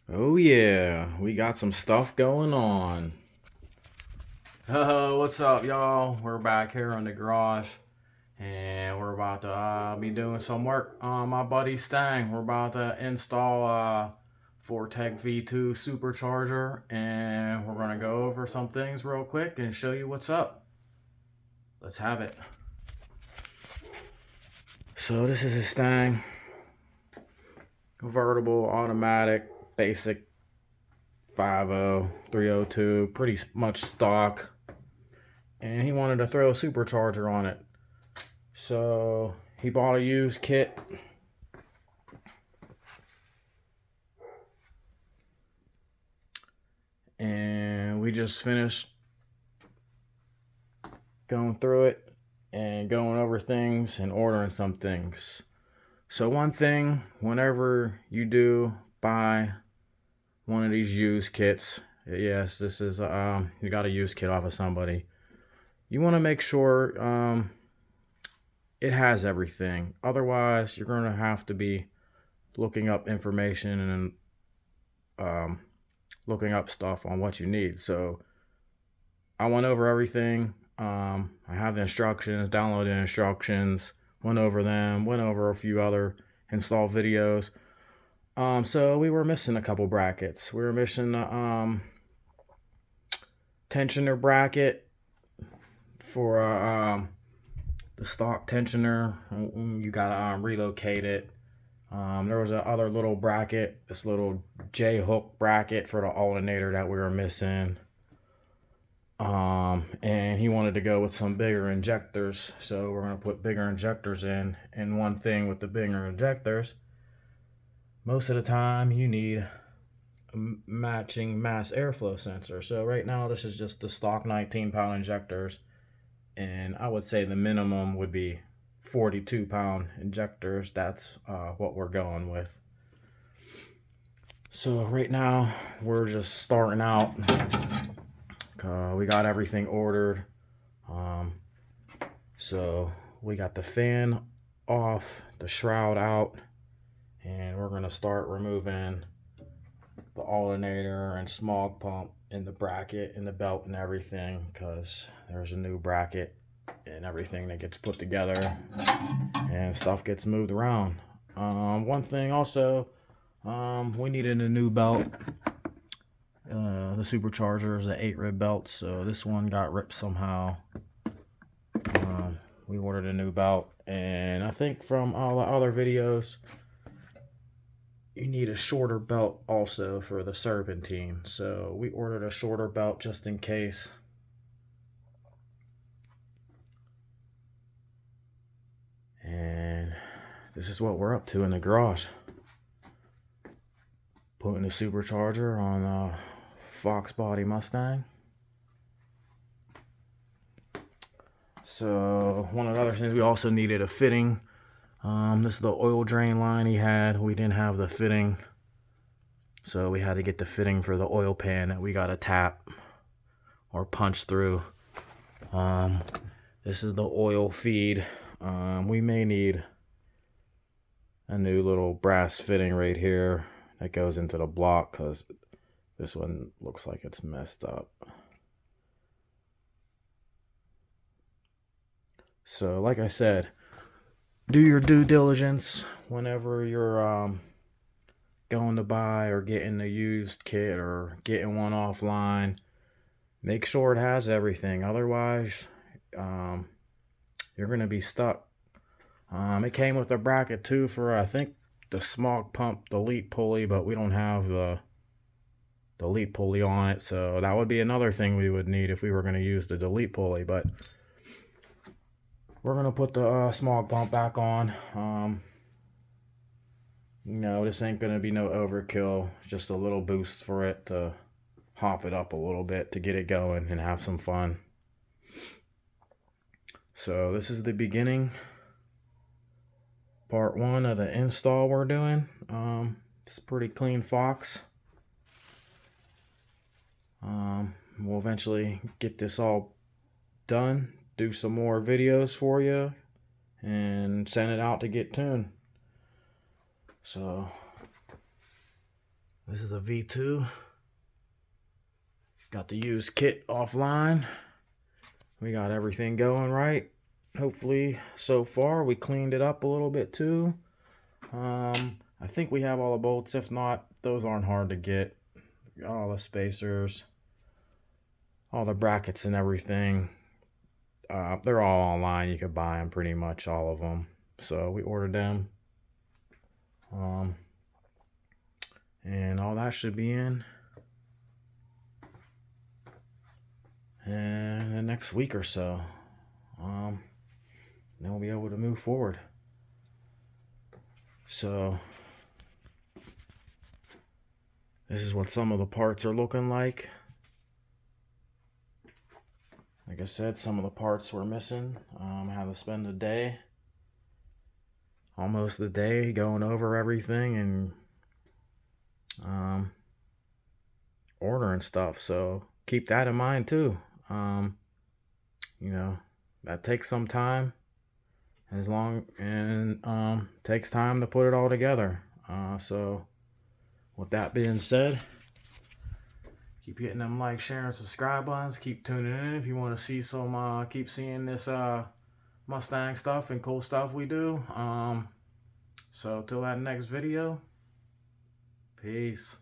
Oh yeah, we got some stuff going on. What's up, y'all? We're back here in the garage, and we're about to be doing some work on my buddy Stang. We're about to install Vortech V2 supercharger, and we're gonna go over some things real quick and show you what's up. Let's have it. So this is a Stang convertible, automatic, basic 50, 302, pretty much stock. And he wanted to throw a supercharger on it. So he bought a used kit. And we just finished going through it and going over things and ordering some things. So one thing, whenever you do buy one of these used kits, yes, this is you got a used kit off of somebody. You want to make sure it has everything. Otherwise, you're going to have to be looking up information and looking up stuff on what you need. So I went over everything. I have the instructions, downloaded the instructions, went over them, went over a few other install videos. So we were missing a couple brackets. We were missing the tensioner bracket for the stock tensioner. You gotta relocate it. There was a other little bracket, this little J-hook bracket for the alternator that we were missing. And he wanted to go with some bigger injectors, so we're gonna put bigger injectors in. And one thing with the bigger injectors, most of the time you need a matching mass airflow sensor. So right now this is just the stock 19-pound injectors, and I would say the minimum would be 42-pound injectors. That's what we're going with. So right now we're just starting out. We got everything ordered. So we got the fan off, the shroud out, and we're gonna start removing the alternator and smog pump and the bracket and the belt and everything, because there's a new bracket and everything that gets put together and stuff gets moved around. One thing also, we needed a new belt. The supercharger is an 8-rib belt, so this one got ripped somehow. We ordered a new belt, and I think from all the other videos, you need a shorter belt also for the serpentine. So we ordered a shorter belt just in case. And this is what we're up to in the garage. Putting the supercharger on a foxbody Mustang. So one of the other things, we also needed a fitting. This is the oil drain line he had. We didn't have the fitting, so we had to get the fitting for the oil pan that we got to tap or punch through. This is the oil feed. We may need a new little brass fitting right here that goes into the block, because this one looks like it's messed up. So like I said, do your due diligence whenever you're going to buy or getting a used kit or getting one offline. Make sure it has everything. Otherwise, you're going to be stuck. It came with a bracket too for, I think, the smog pump delete pulley, but we don't have the delete pulley on it. So that would be another thing we would need if we were going to use the delete pulley. But we're going to put the smog pump back on. This ain't going to be no overkill. Just a little boost for it to hop it up a little bit to get it going and have some fun. So this is the beginning. Part 1 of the install we're doing. It's a pretty clean Fox. We'll eventually get this all done, do some more videos for you, and send it out to get tuned. So This is a V2. Got the used kit offline. We got everything going right. Hopefully, so far, we cleaned it up a little bit too. I think we have all the bolts. If not, those aren't hard to get. Got all the spacers, all the brackets and everything. They're all online. You could buy them, pretty much all of them. So we ordered them. And all that should be in the next week or so. Then we'll be able to move forward. So this is what some of the parts are looking like. Like I said, some of the parts were missing. I had to spend a day, almost a day, going over everything and ordering stuff. So keep that in mind too. You know, that takes some time, takes time to put it all together. So with that being said, keep hitting them like, share, and subscribe buttons. Keep tuning in if you want to see some, keep seeing this Mustang stuff and cool stuff we do. So till that next video, peace.